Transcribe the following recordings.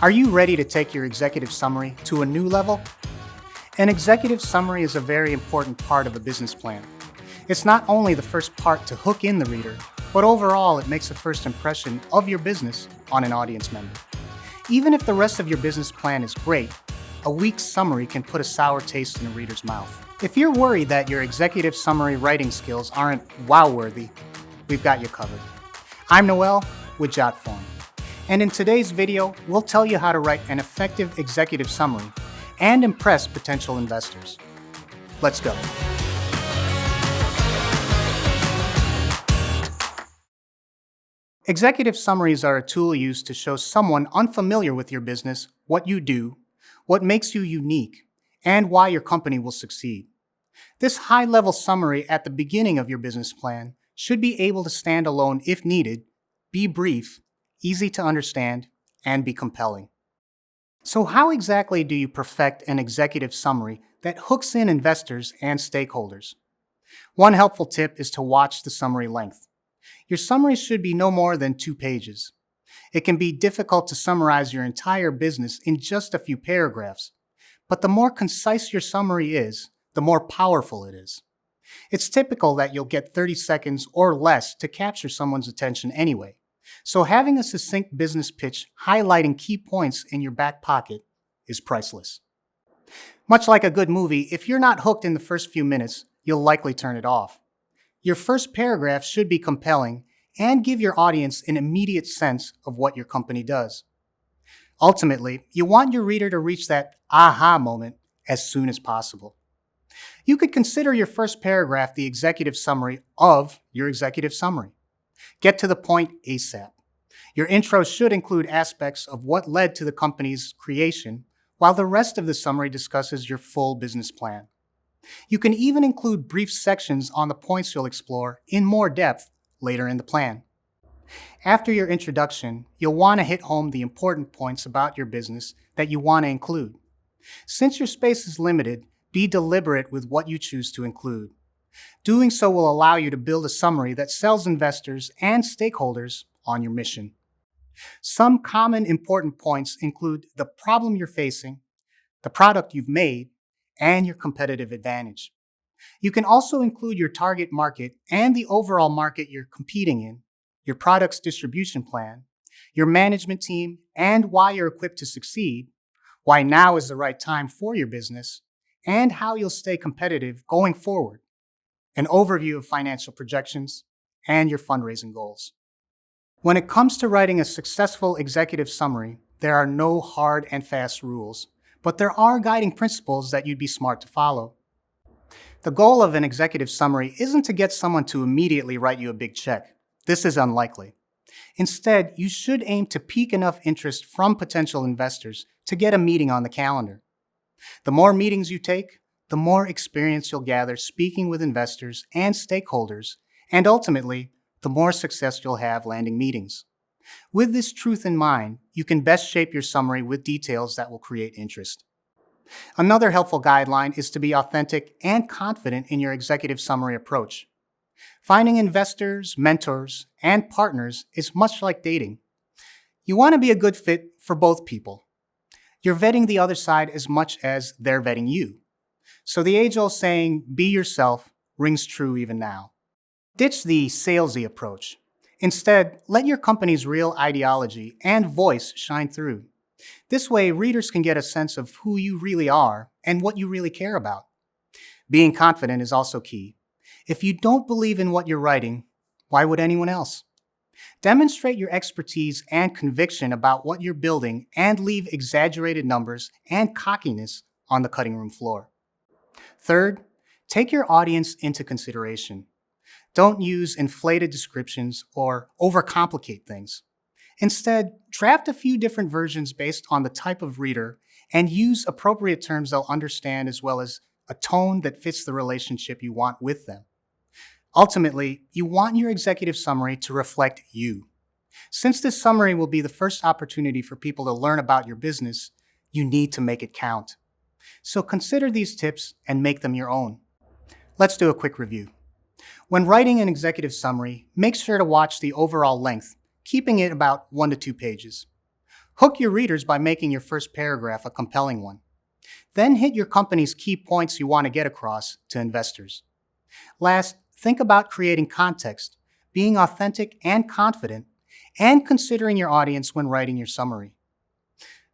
Are you ready to take your executive summary to a new level? An executive summary is a very important part of a business plan. It's not only the first part to hook in the reader, but overall it makes a first impression of your business on an audience member. Even if the rest of your business plan is great, a weak summary can put a sour taste in a reader's mouth. If you're worried that your executive summary writing skills aren't wow-worthy, we've got you covered. I'm Noel with Jotform, and in today's video, we'll tell you how to write an effective executive summary and impress potential investors. Let's go. Executive summaries are a tool used to show someone unfamiliar with your business what you do, what makes you unique, and why your company will succeed. This high-level summary at the beginning of your business plan should be able to stand alone if needed, be brief, easy to understand, and be compelling. So how exactly do you perfect an executive summary that hooks in investors and stakeholders? One helpful tip is to watch the summary length. Your summary should be no more than 2 pages. It can be difficult to summarize your entire business in just a few paragraphs, but the more concise your summary is, the more powerful it is. It's typical that you'll get 30 seconds or less to capture someone's attention anyway, so having a succinct business pitch highlighting key points in your back pocket is priceless. Much like a good movie, if you're not hooked in the first few minutes, you'll likely turn it off. Your first paragraph should be compelling and give your audience an immediate sense of what your company does. Ultimately, you want your reader to reach that aha moment as soon as possible. You could consider your first paragraph the executive summary of your executive summary. Get to the point ASAP. Your intro should include aspects of what led to the company's creation, while the rest of the summary discusses your full business plan. You can even include brief sections on the points you'll explore in more depth later in the plan. After your introduction, you'll want to hit home the important points about your business that you want to include. Since your space is limited, be deliberate with what you choose to include. Doing so will allow you to build a summary that sells investors and stakeholders on your mission. Some common important points include the problem you're facing, the product you've made, and your competitive advantage. You can also include your target market and the overall market you're competing in, your product's distribution plan, your management team, and why you're equipped to succeed, why now is the right time for your business, and how you'll stay competitive going forward, an overview of financial projections, and your fundraising goals. When it comes to writing a successful executive summary, there are no hard and fast rules, but there are guiding principles that you'd be smart to follow. The goal of an executive summary isn't to get someone to immediately write you a big check. This is unlikely. Instead, you should aim to pique enough interest from potential investors to get a meeting on the calendar. The more meetings you take, the more experience you'll gather speaking with investors and stakeholders, and ultimately, the more success you'll have landing meetings. With this truth in mind, you can best shape your summary with details that will create interest. Another helpful guideline is to be authentic and confident in your executive summary approach. Finding investors, mentors, and partners is much like dating. You want to be a good fit for both people. You're vetting the other side as much as they're vetting you. So the age-old saying, be yourself, rings true even now. Ditch the salesy approach. Instead, let your company's real ideology and voice shine through. This way, readers can get a sense of who you really are and what you really care about. Being confident is also key. If you don't believe in what you're writing, why would anyone else? Demonstrate your expertise and conviction about what you're building and leave exaggerated numbers and cockiness on the cutting room floor. Third, take your audience into consideration. Don't use inflated descriptions or overcomplicate things. Instead, draft a few different versions based on the type of reader and use appropriate terms they'll understand as well as a tone that fits the relationship you want with them. Ultimately, you want your executive summary to reflect you. Since this summary will be the first opportunity for people to learn about your business, you need to make it count. So consider these tips and make them your own. Let's do a quick review. When writing an executive summary, make sure to watch the overall length, keeping it about 1 to 2 pages. Hook your readers by making your first paragraph a compelling one. Then hit your company's key points you want to get across to investors. Last, think about creating context, being authentic and confident, and considering your audience when writing your summary.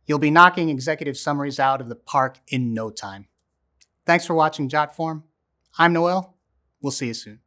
You'll be knocking executive summaries out of the park in no time. Thanks for watching Jotform. I'm Noel. We'll see you soon.